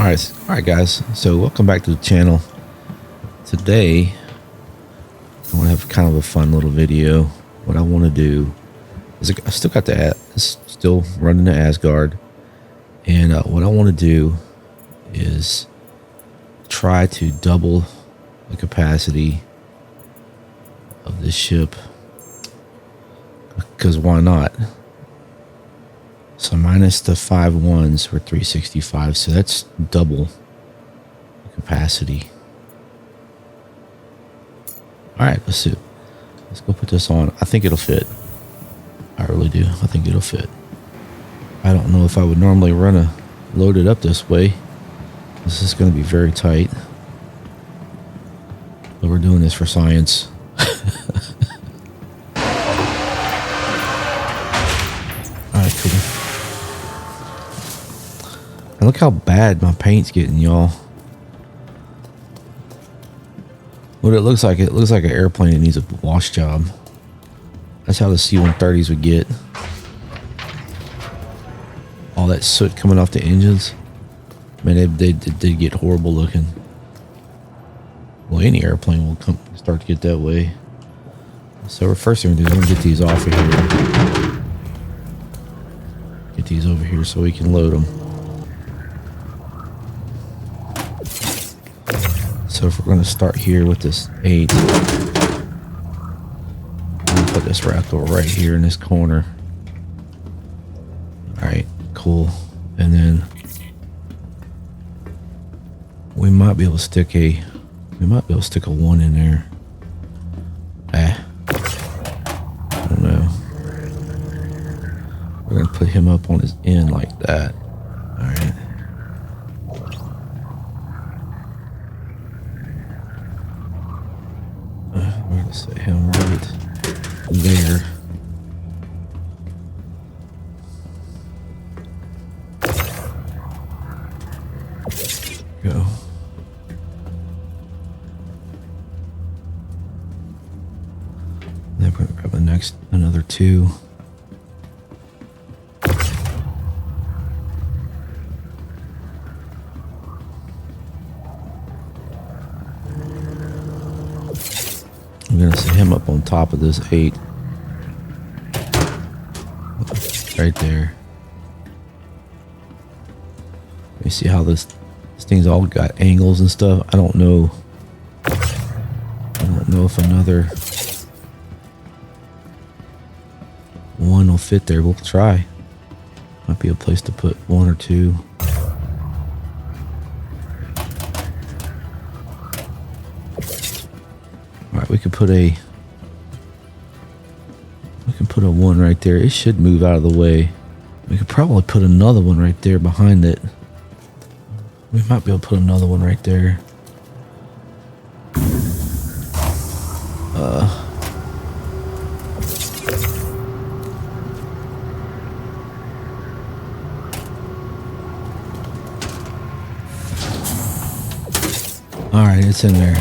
All right, guys. So welcome back to the channel. Today, I want to have kind of a fun little video. What I want to do is I still got still running the Asgard, and what I want to do is try to double the capacity of this ship. Because why not? So minus the 5 1s for 365, so that's double the capacity. All right, let's see. Let's go put this on. I think it'll fit. I really do. I think it'll fit. I don't know if I would normally load it up this way. This is going to be very tight. But we're doing this for science. Alright, cool. And look how bad my paint's getting, y'all. What it looks like an airplane that needs a wash job. That's how the C-130s would get. All that soot coming off the engines. Man, they did get horrible looking. Well, any airplane will start to get that way. So first thing we're going to do is I'm going to get these off of here. Get these over here so we can load them. So if we're going to start here with this 8, I'm going to put this raptor right here in this corner. Alright, cool. And then we might be able to stick a 1 in there. I don't know. We're going to put him up on his end like that. Alright. We're going to set him right there. Go. Then we're going to grab another 2. I'm going to set him up on top of this 8. Right there. Let me see how this thing's all got angles and stuff. I don't know if another 1 will fit there. We'll try. Might be a place to put 1 or 2. Alright, we can put a 1 right there. It should move out of the way. We could probably put another one right there behind it. We might be able to put another one right there. Alright, it's in there.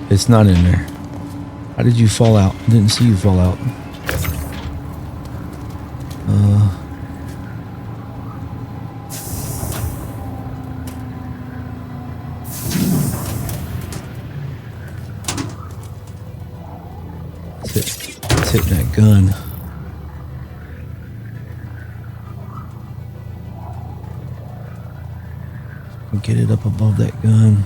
It's not in there. How did you fall out? I didn't see you fall out. It's hitting that gun. Get it up above that gun.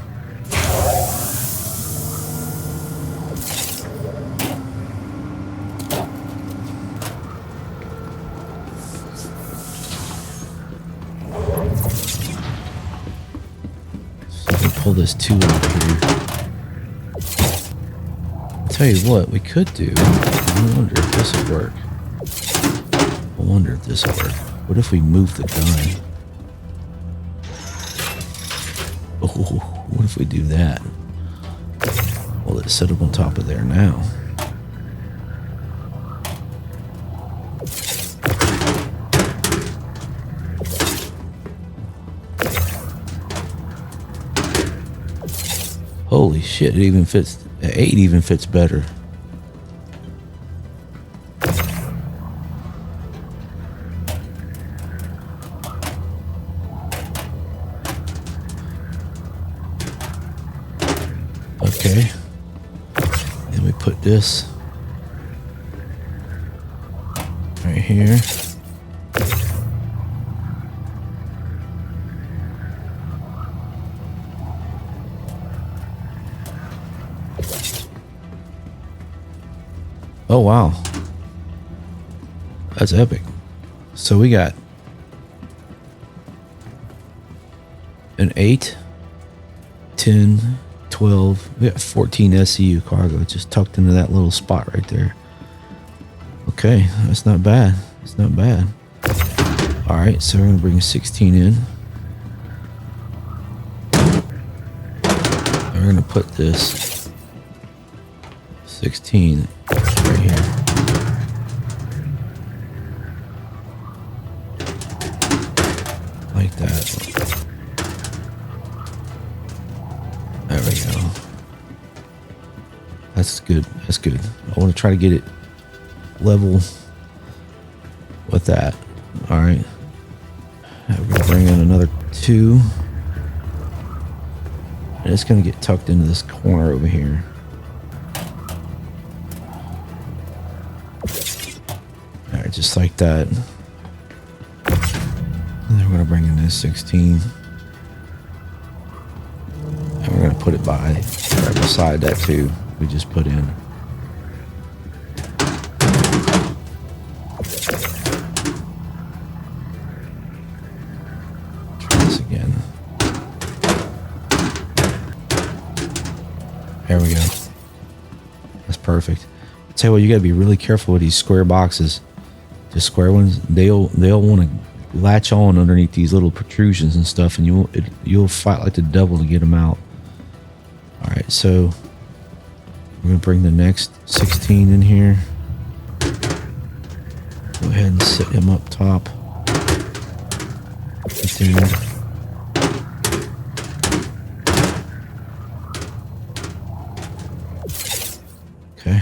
So I can pull this 2 over here. I'll tell you what we could do. I wonder if this will work. What if we move the gun? Oh, what if we do that? Well, it's set up on top of there now. Holy shit, it even fits. 8 even fits better. Okay. Then we put this right here. Oh, wow. That's epic. So we got an 8, 10, 12. We got 14 SCU cargo just tucked into that little spot right there. Okay, that's not bad. It's not bad. All right, so we're going to bring 16 in. And we're going to put this 16 right here. Like that. There we go. That's good. That's good. I want to try to get it level with that. All right. Now we're going to bring in another 2. And it's going to get tucked into this corner over here. All right, just like that. And then we're going to bring in this 16. And we're going to put it right beside that 2 we just put in. Try this again. There we go. That's perfect. I'll tell you what, you got to be really careful with these square boxes. The square ones, they'll want to latch on underneath these little protrusions and stuff, and you'll fight like the devil to get them out. All right, so we're gonna bring the next 16 in here. Go ahead and set him up top. Right there. Okay.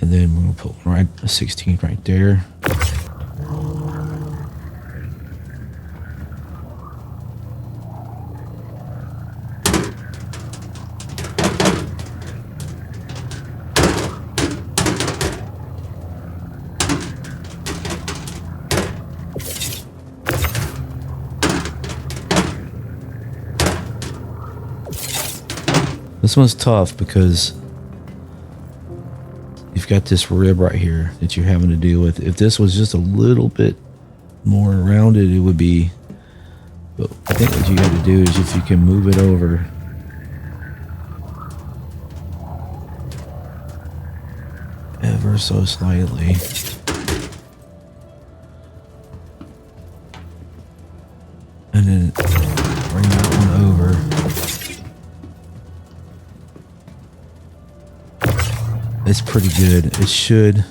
And then we're gonna put a 16 right there. This one's tough because you've got this rib right here that you're having to deal with. If this was just a little bit more rounded, it would be. But I think what you got to do is if you can move it over. Ever so slightly. And then bring that one over. It's pretty good. It should.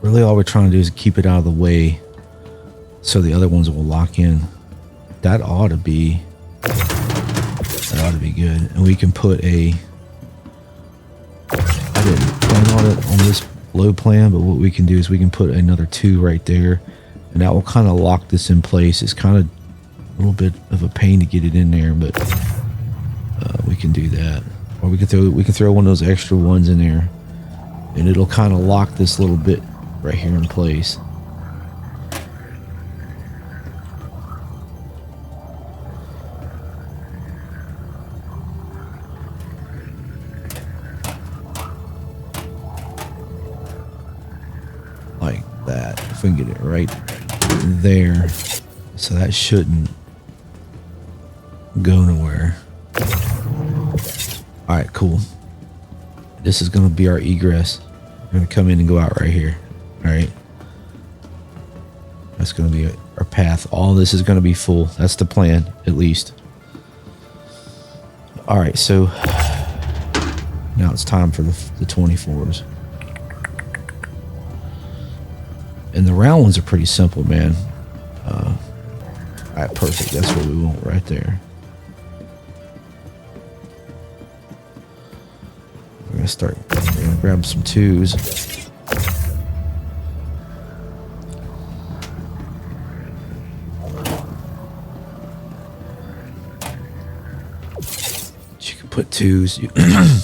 Really all we're trying to do is keep it out of the way so the other ones will lock in. That ought to be good. And we can put a, I didn't plan on it on this load plan, but what we can do is we can put another 2 right there, and that will kind of lock this in place. It's kind of a little bit of a pain to get it in there, but we can do that. Or we can throw one of those extra ones in there, and it'll kind of lock this little bit right here in place. Like that. If we can get it right there, so that shouldn't go nowhere. All right, cool. This is going to be our egress. We're going to come in and go out right here. All right. That's going to be our path. All this is going to be full. That's the plan, at least. All right, so now it's time for the 24s. And the round ones are pretty simple, man. All right, perfect. That's what we want right there. We're We're gonna grab some twos. You can put twos.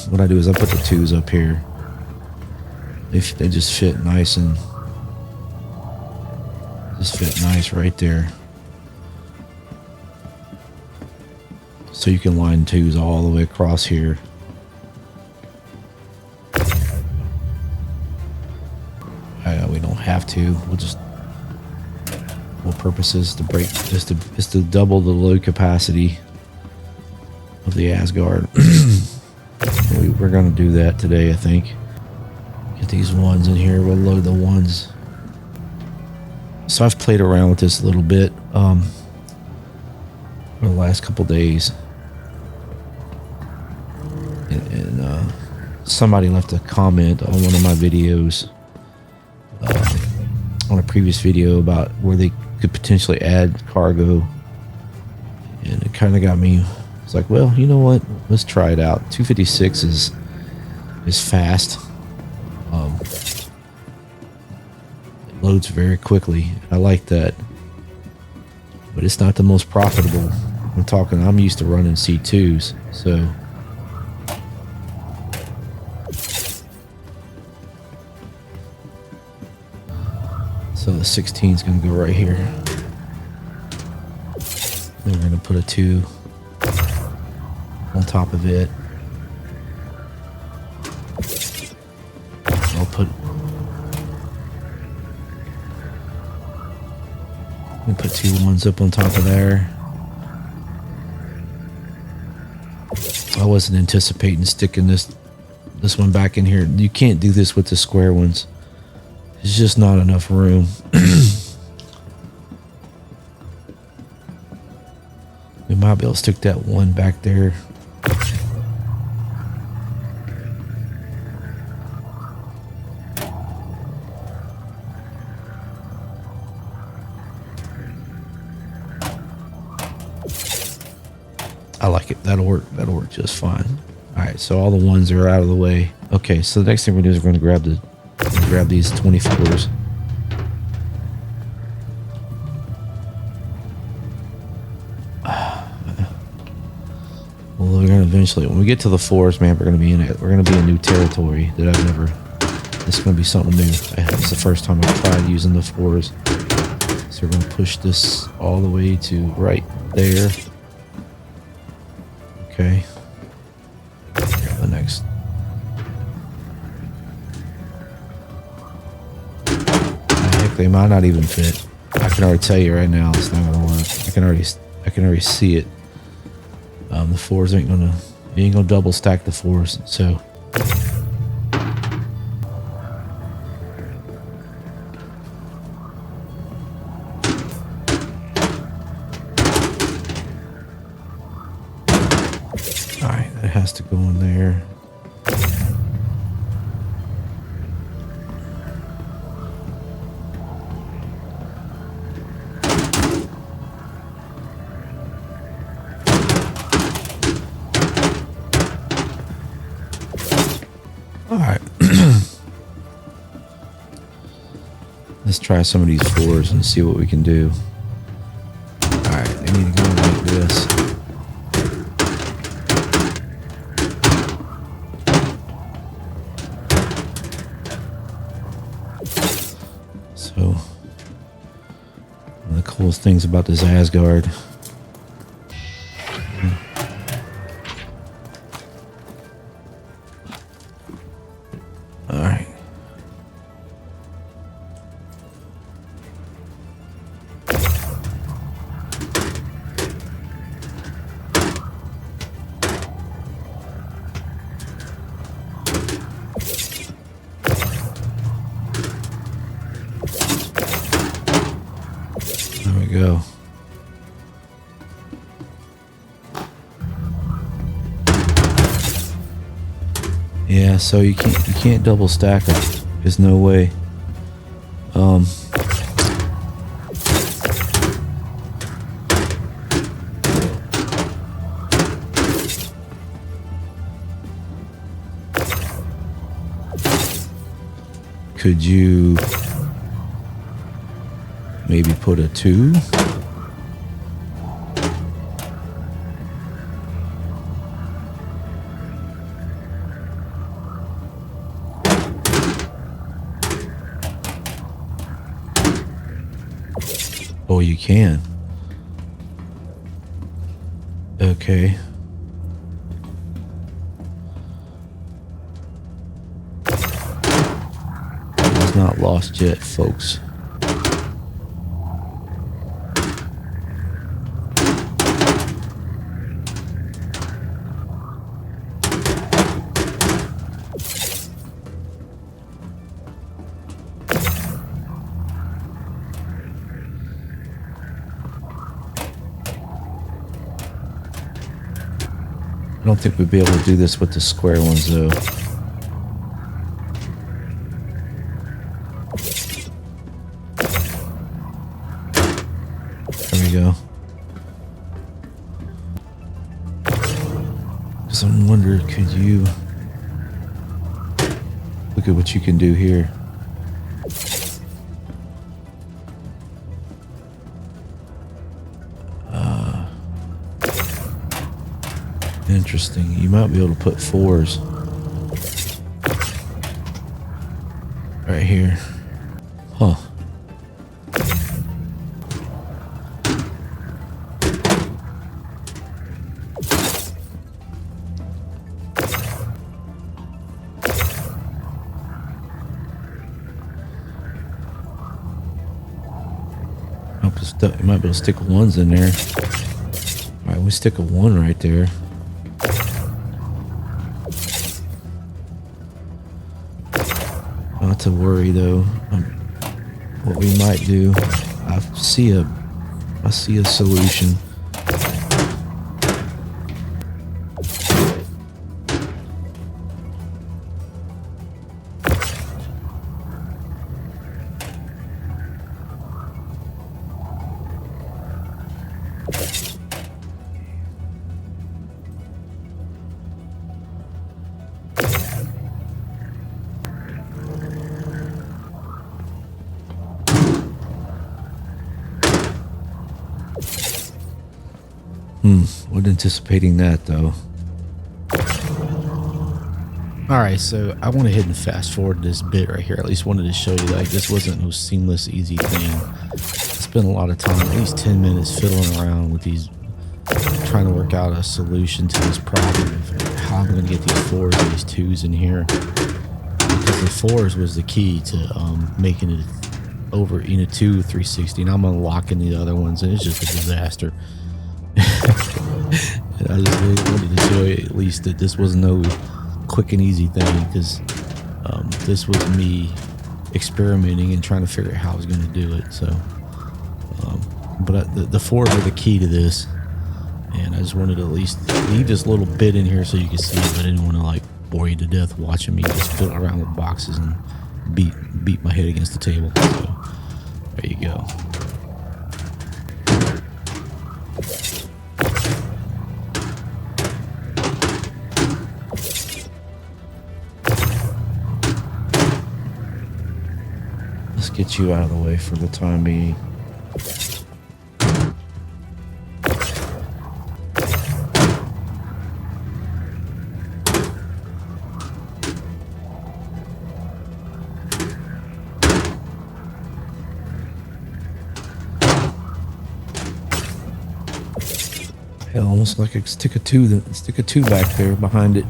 What I do is I put the twos up here. They just fit nice and just fit nice right there. So you can line twos all the way across here. We don't have to. We'll just, for purposes to break, just to double the load capacity of the Asgard. We're gonna do that today, I think. Get these ones in here. We'll load the ones. So I've played around with this a little bit for the last couple days. And somebody left a comment on one of my videos, on a previous video, about where they could potentially add cargo, and it kind of got me. It's like, well, you know what? Let's try it out. 256 is fast. It loads very quickly. I like that, but it's not the most profitable. I'm used to running C2s, so. So the 16 is going to go right here. Then we're going to put a 2 on top of it. I'll put 2 ones up on top of there. I wasn't anticipating sticking this one back in here. You can't do this with the square ones. There's just not enough room. We might be able to stick that one back there. I like it. That'll work. That'll work just fine. All right, so all the ones are out of the way. Okay, so the next thing we're going to do is we're going to grab these 24s. Well, we're going to eventually, when we get to the 4s, man, we're going to be in it. We're going to be in new territory that I've never. This is going to be something new. It's the first time I've tried using the 4s. So we're going to push this all the way to right there. Okay. The next. Heck, they might not even fit. I can already tell you right now, it's not gonna work. I can already see it. The 4s ain't gonna double stack the 4s. So. Alright, that has to go in there. Alright. Let's try some of these 4s and see what we can do. Alright, they need to go like this. So, one of the coolest things about this Asgard. Alright. There we go. Yeah, so you can't double stack them. There's no way. Could you maybe put a 2? Oh, you can. Okay. It's not lost yet, folks. I don't think we'd be able to do this with the square ones, though. There we go. Because I'm wondering, could you look at what you can do here? Interesting. You might be able to put 4s right here. Huh. You might be able to stick 1s in there. All right, we stick a 1 right there. Not to worry though. What we might do, I see a solution. Wasn't anticipating that though. Alright, so I went ahead and fast forward this bit right here. At least wanted to show you that this wasn't no seamless, easy thing. I spent a lot of time, at least 10 minutes, fiddling around with these, trying to work out a solution to this problem of how I'm going to get these 4s and these 2s in here. Because the 4s was the key to making it over, 2 360, and I'm unlocking the other ones, and it's just a disaster. And I just really wanted to show you at least that this was no quick and easy thing, because this was me experimenting and trying to figure out how I was going to do it. So, but the 4s are the key to this, and I just wanted to at least leave this little bit in here so you can see it. But I didn't want to like bore you to death watching me just fiddle around with boxes and beat my head against the table. So there you go. Let's get you out of the way for the time being. Hell, almost like I could stick a 2 back there behind it.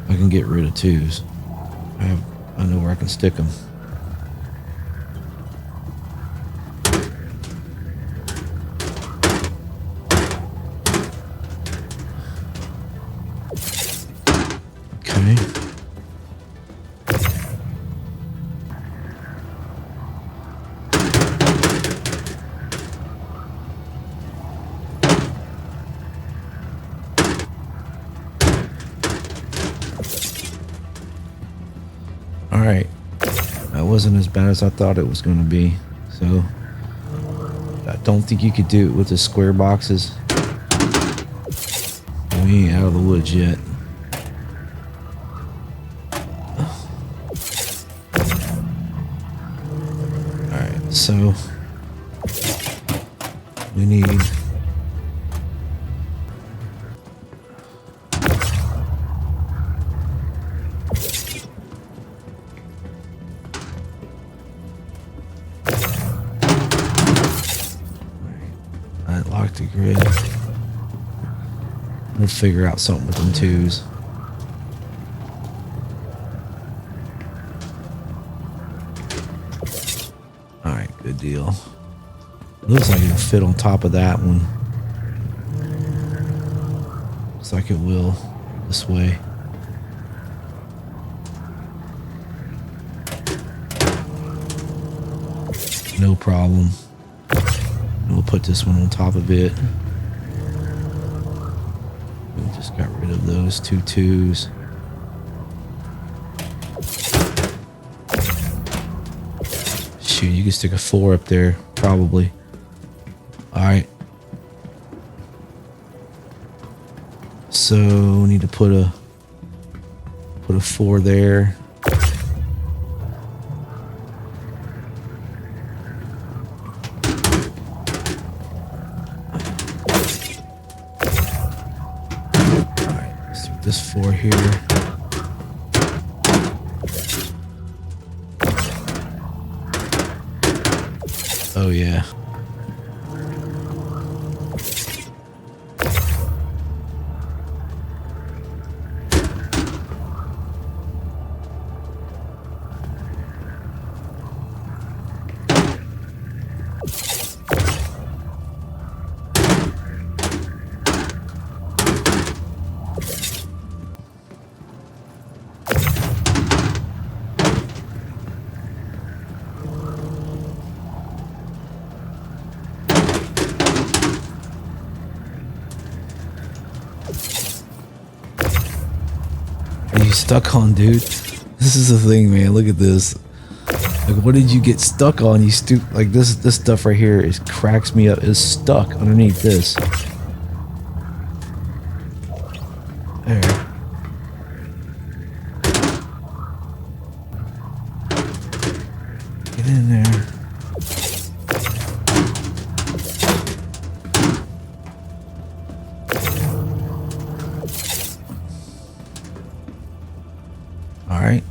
I can get rid of 2s. I know where I can stick them. Okay. Alright, that wasn't as bad as I thought it was going to be. So, don't think you could do it with the square boxes. We ain't out of the woods yet. Alright, so we need lock the grid. We'll figure out something with them twos. Alright, good deal. Looks like it'll fit on top of that one. Looks like it will this way. No problem. And we'll put this one on top of it. We just got rid of those two twos. Shoot, you can stick a 4 up there, probably. Alright. So we need to put a 4 there. This 4 here. Oh yeah. Are you stuck on, dude? This is the thing, man. Look at this. Like, what did you get stuck on? You like this stuff right here is cracks me up. It's stuck underneath this. There. Get in there. All right.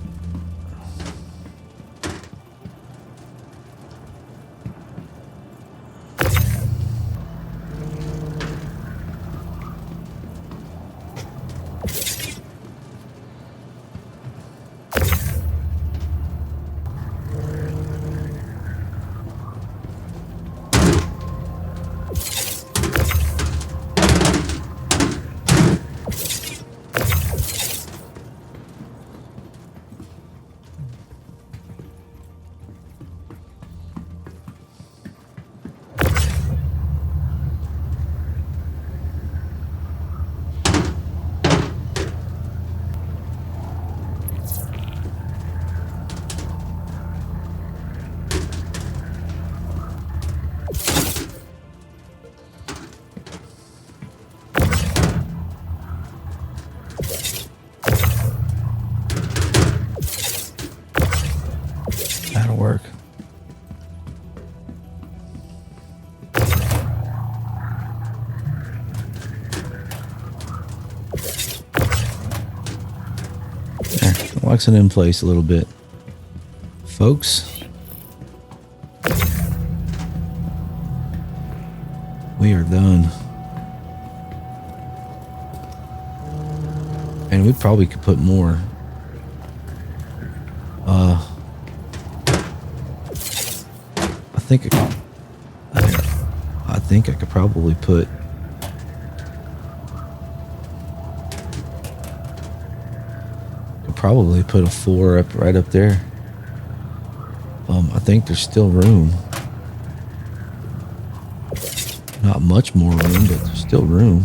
That'll work. There, locks it in place a little bit. Folks, we are done. And we probably could put more. I think I could probably put a 4 up right up there. I think there's still room. Not much more room, but there's still room.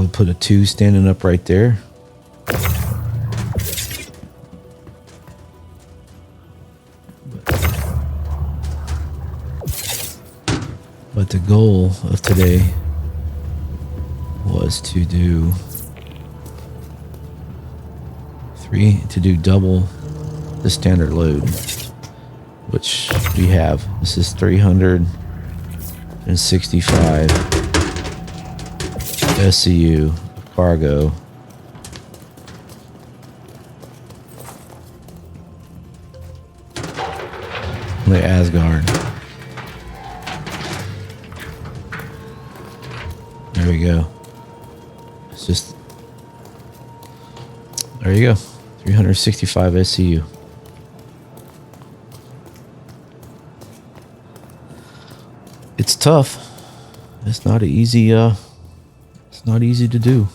would put a 2 standing up right there. But the goal of today was to do double the standard load, which we have. This is 365 SCU cargo. The Asgard. There we go. It's just, there you go. 365 SCU. It's tough. It's not easy. It's not easy to do.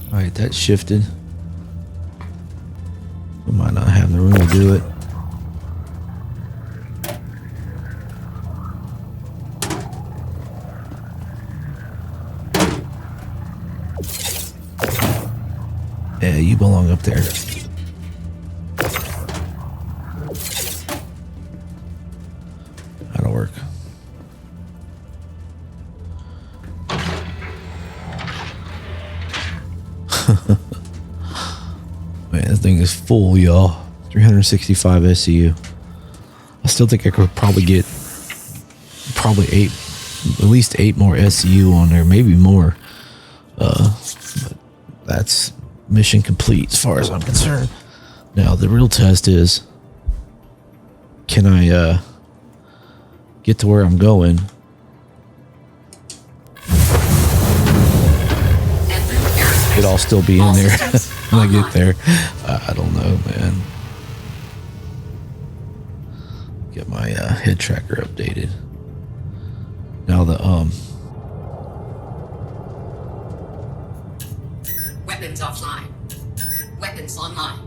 All right, that shifted. We might not have the room to do it. Yeah, you belong up there. That'll work. Man, this thing is full, y'all. 365 SCU. I still think I could probably get at least 8 more SCU on there, maybe more. But that's mission complete as far as I'm concerned. Now the real test is, can I get to where I'm going? It'll all still be in there when I get there. I don't know, man. Get my head tracker updated. Now the weapons offline. Weapons online.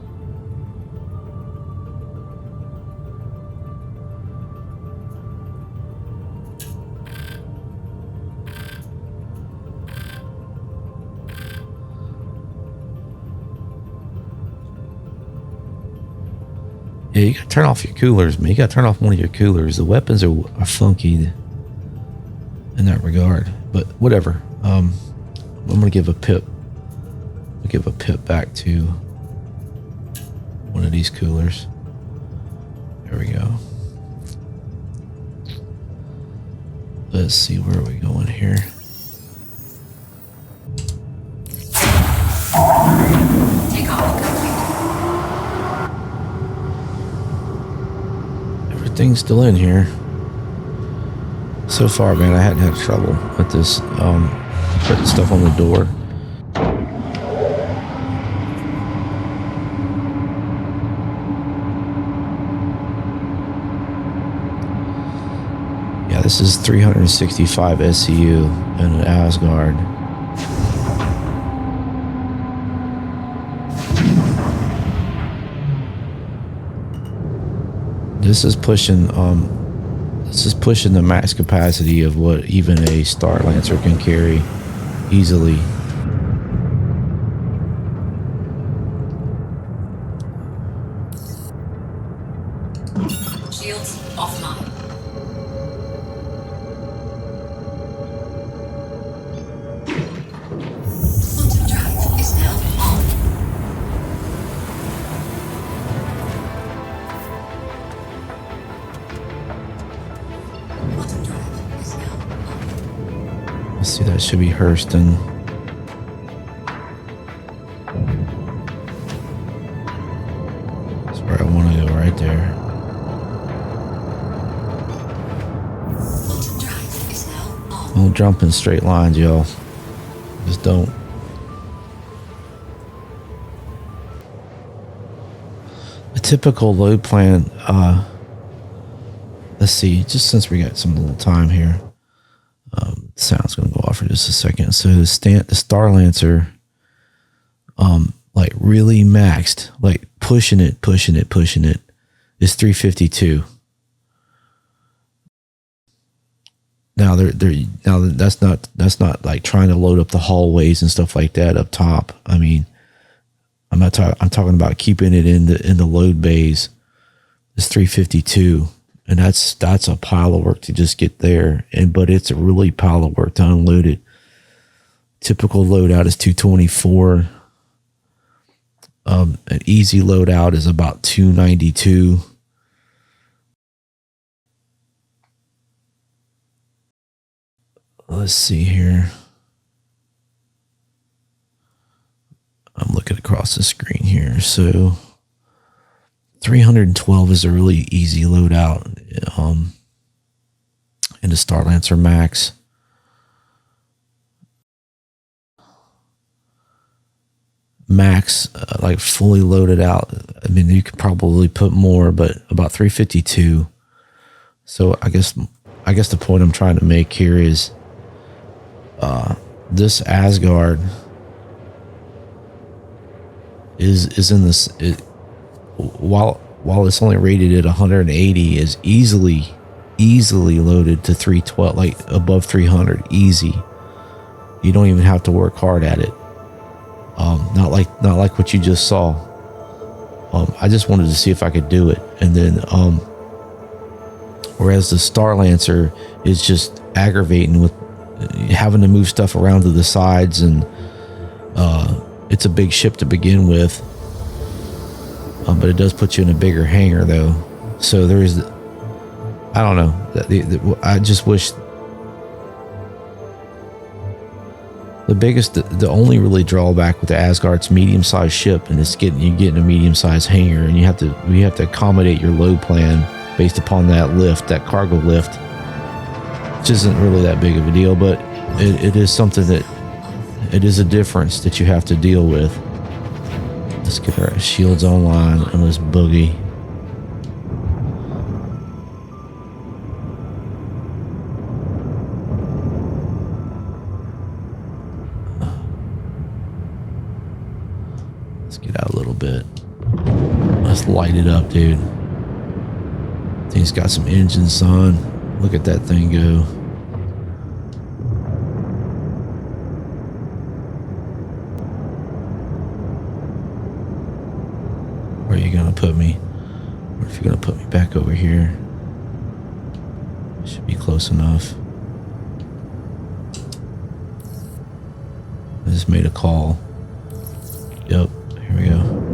Yeah, you gotta turn off your coolers, man. You gotta turn off one of your coolers. The weapons are funky in that regard, but whatever. I'm gonna give a pip. I'll give a pip back to one of these coolers. There we go. Let's see, where are we going here? Take off complete. Everything's still in here. So far, man, I hadn't had trouble with this, putting stuff on the door. Yeah, this is 365 SCU in an Asgard. This is pushing the max capacity of what even a Star Lancer can carry easily. Shields offline. Quantum drive is now on. Quantum drive is now on. Let's see, that should be Hurston. That's where I want to go, right there. Quantum drive is now on. Don't jump in straight lines, y'all. Just don't. A typical load plan, let's see, just since we got some little time here, sound's gonna go off for just a second. So the Star Lancer, like really maxed, like pushing it, is 352. Now now that's not like trying to load up the hallways and stuff like that up top. I mean, I'm talking about keeping it in the load bays. It's 352, and that's a pile of work to just get there. But it's a really pile of work to unload it. Typical loadout is 224. An easy loadout is about 292. Let's see here. I'm looking across the screen here. So 312 is a really easy loadout in the Starlancer Max. Max, like fully loaded out. I mean, you could probably put more, but about 352. So I guess the point I'm trying to make here is this Asgard is in this while it's only rated at 180 is easily loaded to 312, like above 300, easy. You don't even have to work hard at it. Not like what you just saw. I just wanted to see if I could do it, and then whereas the Starlancer is just aggravating with having to move stuff around to the sides, and it's a big ship to begin with, but it does put you in a bigger hangar though. So there is, I don't know, I just wish the only really drawback with the Asgard's medium-sized ship, and it's getting a medium-sized hangar, and you have to accommodate your load plan based upon that lift, that cargo lift, which isn't really that big of a deal, but it is something that it is a difference that you have to deal with. Let's get our shields online on this boogie. Let's get out a little bit. Let's light it up, dude. Thing's got some engine, son. Look at that thing go. Where are you gonna put me? Or if you're gonna put me back over here, should be close enough. I just made a call. Yep, here we go.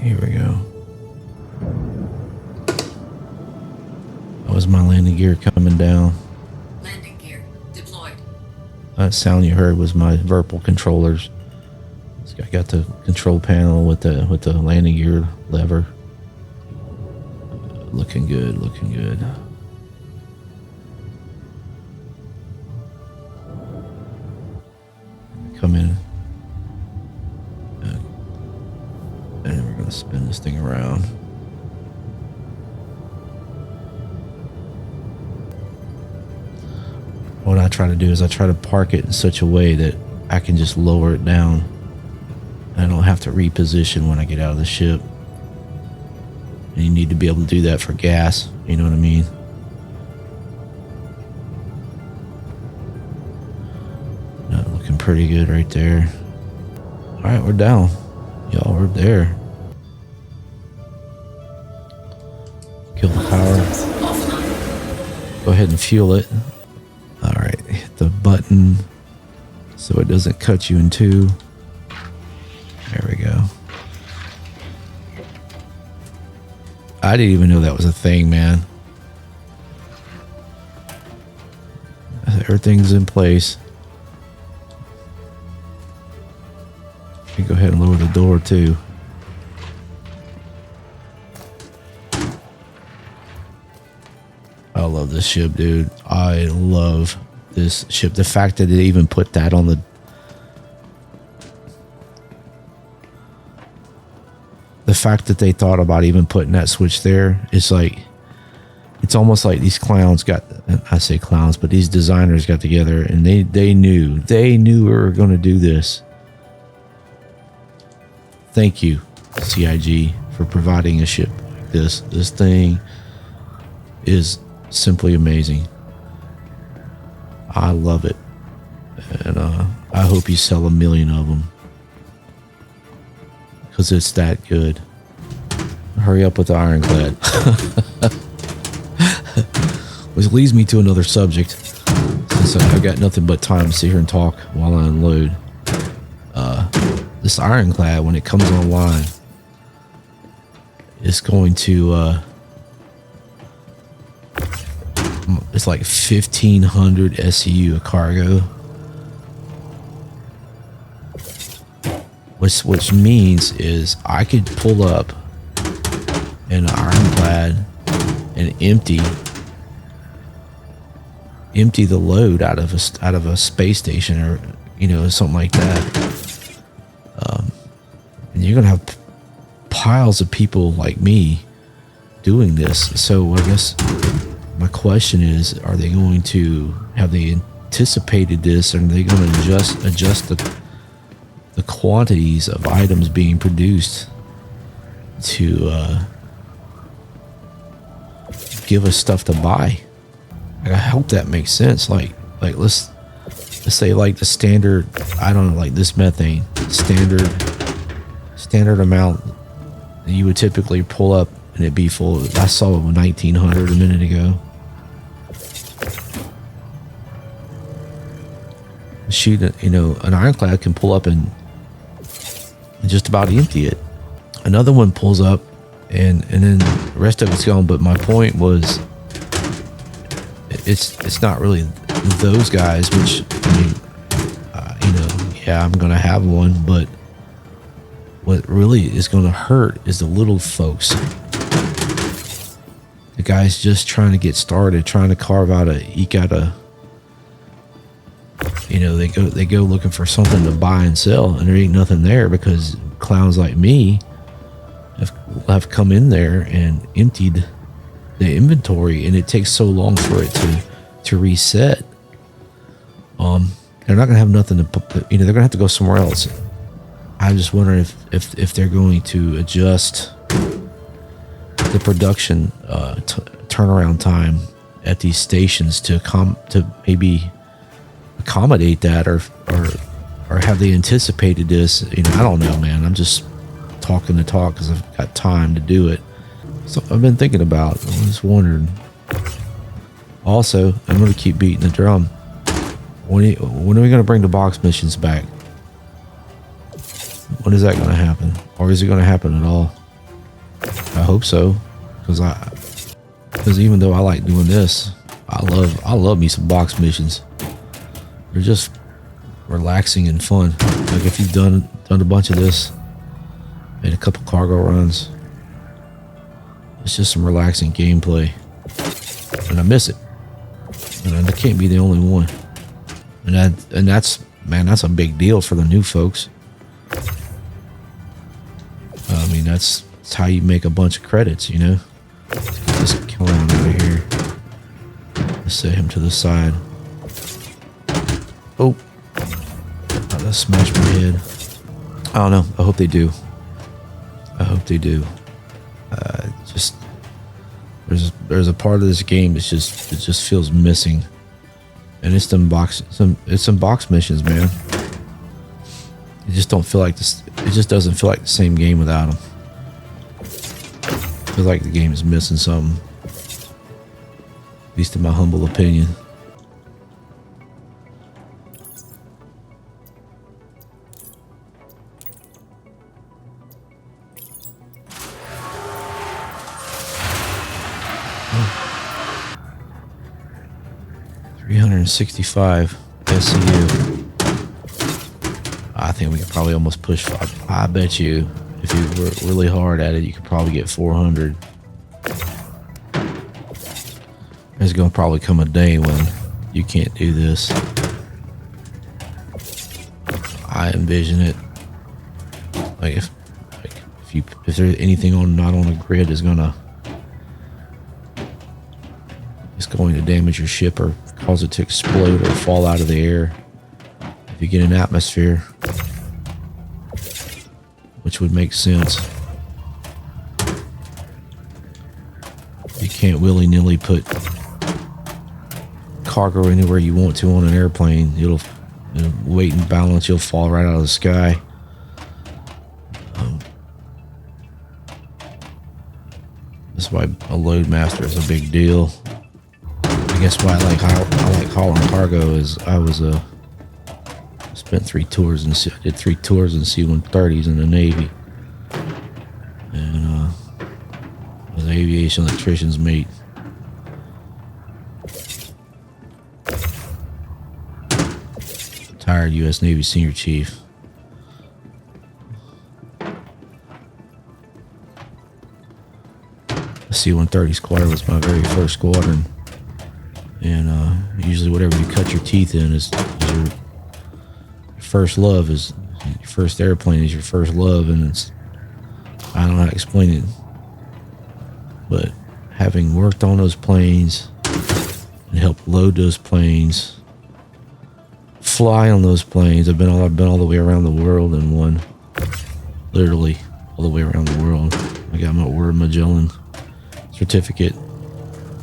Here we go. That was my landing gear coming down. Landing gear deployed. That sound you heard was my Virpil controllers. I got the control panel with the landing gear lever. Looking good, looking good. Come in. And we're gonna spin this thing around. What I try to do is I try to park it in such a way that I can just lower it down. I don't have to reposition when I get out of the ship. And you need to be able to do that for gas, you know what I mean? Looking pretty good right there. Alright, we're down. Y'all, we're there. Kill the power. Go ahead and fuel it. Alright, hit the button so it doesn't cut you in two. There we go. I didn't even know that was a thing, man. Everything's in place. You go ahead and lower the door too. this ship, dude. I love this ship. The fact that they even put that on the fact that they thought about even putting that switch there is like, it's almost like these clowns got, I say clowns, but these designers got together and they knew we were going to do this. Thank you, CIG, for providing a ship like this. This thing is simply amazing. I love it. And I hope you sell 1 million of them, because it's that good. Hurry up with the ironclad. Which leads me to another subject, since I've got nothing but time to sit here and talk while I unload. This ironclad, when it comes online, is going to it's like 1,500 SCU a cargo, which means is I could pull up an ironclad and empty the load out of a space station, or something like that. And you're gonna have piles of people like me doing this. So I guess my question is, are they going to have they anticipated this, and are they going to adjust the quantities of items being produced to give us stuff to buy? I hope that makes sense. Like let's say like the standard, I don't know, like this methane standard amount that you would typically pull up and it'd be full. I saw it with 1,900 a minute ago. Shoot, an ironclad can pull up and just about empty it. Another one pulls up and then the rest of it's gone. But my point was, it's not really those guys, which, I mean, yeah, I'm gonna have one, but what really is gonna hurt is the little folks, the guys just trying to get started, trying to eke out a, they go looking for something to buy and sell, and there ain't nothing there because clowns like me have come in there and emptied the inventory, and it takes so long for it to reset. They're not gonna have nothing to put, they're gonna have to go somewhere else. I'm just wondering if they're going to adjust the production turnaround time at these stations to maybe accommodate that, or have they anticipated this? I don't know, man. I'm just talking the talk because I've got time to do it. So I've been thinking about, I was wondering. Also, I'm going to keep beating the drum. When are we going to bring the box missions back? When is that going to happen? Or is it going to happen at all? I hope so, because even though I like doing this, I love me some box missions. They're just relaxing and fun. Like if you've done a bunch of this, made a couple cargo runs, it's just some relaxing gameplay, and I miss it. And I can't be the only one. And that's, man, that's a big deal for the new folks. I mean, that's how you make a bunch of credits, Let's get this clown out of here. Let's set him to the side. Oh, that smashed my head. I don't know. I hope they do. Just there's a part of this game it just feels missing, and it's some box missions, man. It just don't feel like this. It just doesn't feel like the same game without them. I feel like the game is missing something, at least in my humble opinion. $365 SCU. I think we could probably almost push. I bet you, if you were really hard at it, you could probably get 400. there's gonna probably come a day when you can't do this. I envision it. Like if there's anything not on a grid is going to damage your ship or cause it to explode or fall out of the air. If you get an atmosphere, which would make sense. You can't willy-nilly put cargo anywhere you want to on an airplane. It'll weight and balance, you'll fall right out of the sky. That's why a load master is a big deal. I guess why I like hauling cargo is I spent 3 tours and I did 3 tours in C-130s in the Navy, and I was an aviation electrician's mate. Retired U.S. Navy Senior Chief. The C-130 squadron was my very first squadron, and usually whatever you cut your teeth in is your first love. Is your first airplane is your first love, and it's, I don't know how to explain it, but having worked on those planes and helped load those planes, fly on those planes. I've been all the way around the world and won, literally all the way around the world. I got my Order of Magellan certificate,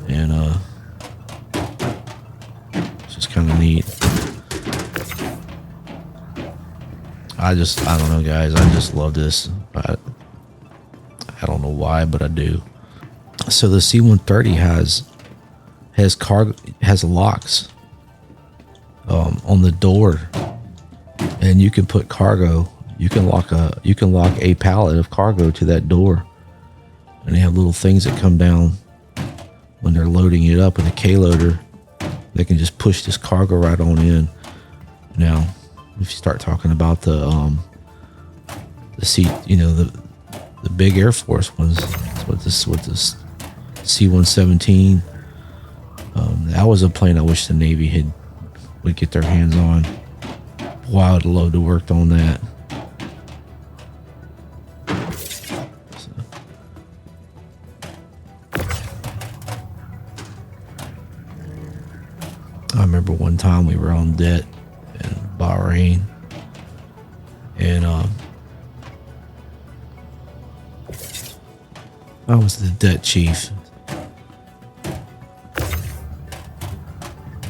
and it's just kind of neat. I don't know, guys. I just love this. I don't know why, but I do. So the C-130 has locks on the door, and you can put cargo. You can lock a pallet of cargo to that door, and they have little things that come down when they're loading it up with a K-loader. They can just push this cargo right on in. Now, if you start talking about the big Air Force ones, what this C-117, that was a plane I wish the Navy would get their hands on. Boy, I would love to work on that. So. I remember one time we were on deck in Bahrain, and I was the deck chief.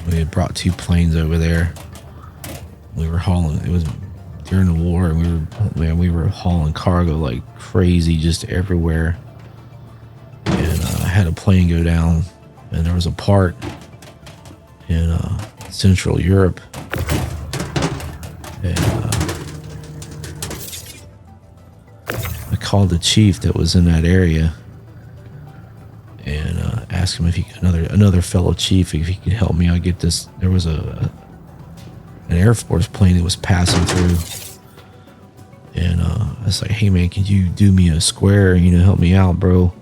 We had brought 2 planes over there. We were hauling. It was during the war, and we were hauling cargo like crazy, just everywhere. And I had a plane go down, and there was a part in Central Europe, and I called the chief that was in that area and asked him if he another fellow chief if he could help me out get this. There was an Air Force plane that was passing through, and I was like, "Hey man, can you do me a square? Help me out, bro,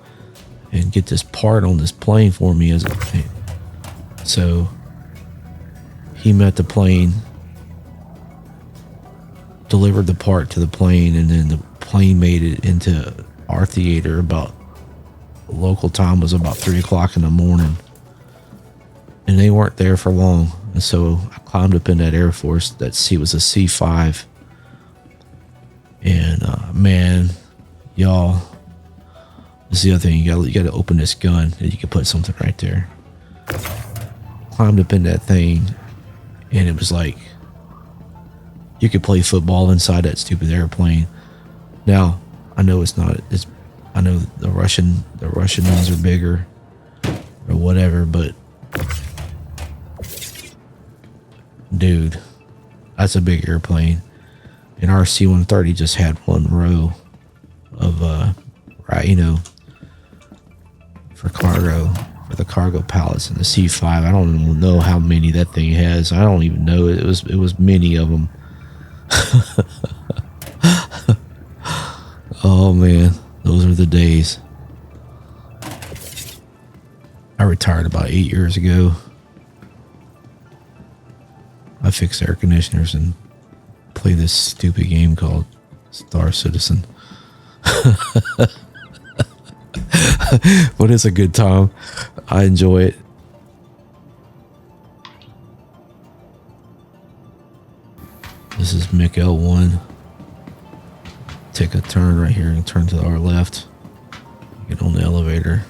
and get this part on this plane for me." So he met the plane, delivered the part to the plane, and then the plane made it into our theater about, local time was about 3 o'clock in the morning, and they weren't there for long. And so I climbed up in that Air Force. That was a C-5, and man, y'all, this is the other thing. You got to open this gun, and you can put something right there. Climbed up in that thing, and it was like you could play football inside that stupid airplane. Now I know it's not. I know the Russian ones are bigger or whatever, but dude, that's a big airplane. And our C-130 just had 1 row of for the cargo pallets. And the C-5, I don't even know how many that thing has. I don't even know. It was many of them. Oh man, those are the days. I retired about 8 years ago. I fix air conditioners and play this stupid game called Star Citizen. But it's a good time. I enjoy it. This is Mick L1. Take a turn right here and turn to our left. Get on the elevator.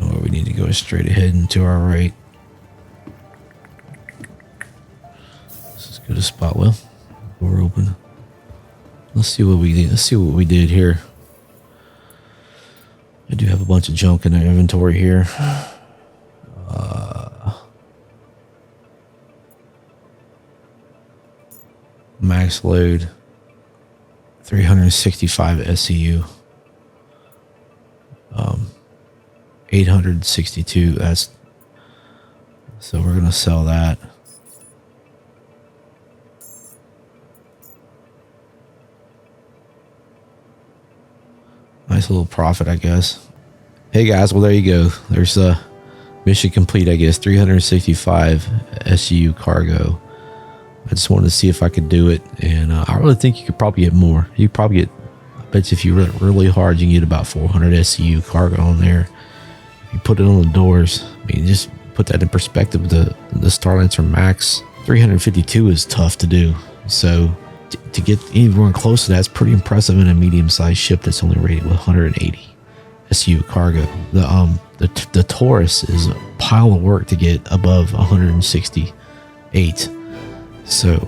Or we need to go straight ahead and to our right. This is good a spot. Well, door open. Let's see what we did. Let's see what we did here. I do have a bunch of junk in the inventory here. Max load 365 SCU. 862. That's so we're gonna sell that. Nice little profit, I guess. Hey guys, well there you go. There's a mission complete, I guess. 365 SCU cargo. I just wanted to see if I could do it, and I really think you could probably get more. You could probably get, I bet you if you work really hard, you can get about 400 SCU cargo on there. If you put it on the doors, I mean, just put that in perspective. The Starlancer Max 352 is tough to do. So to get anyone close to that's pretty impressive in a medium-sized ship that's only rated with 180 SCU cargo. The Taurus is a pile of work to get above 168. So,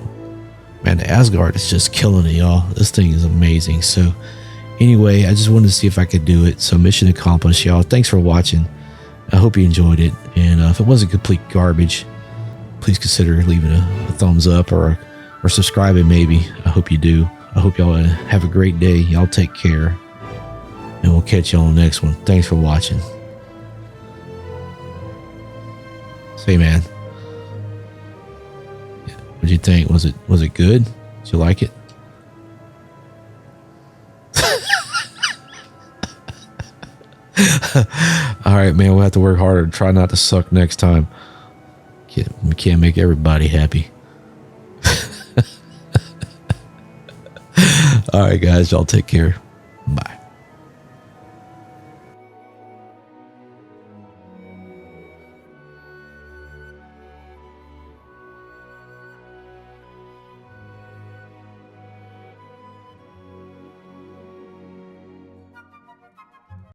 man, the Asgard is just killing it, y'all. This thing is amazing. So, anyway, I just wanted to see if I could do it. So, mission accomplished, y'all. Thanks for watching. I hope you enjoyed it. And if it wasn't complete garbage, please consider leaving a thumbs up or subscribing maybe. I hope you do. I hope y'all have a great day. Y'all take care. And we'll catch y'all on the next one. Thanks for watching. Say, man. What'd you think? Was it good? Did you like it? All right, man. We'll have to work harder. Try not to suck next time. We can't make everybody happy. All right, guys. Y'all take care. Bye.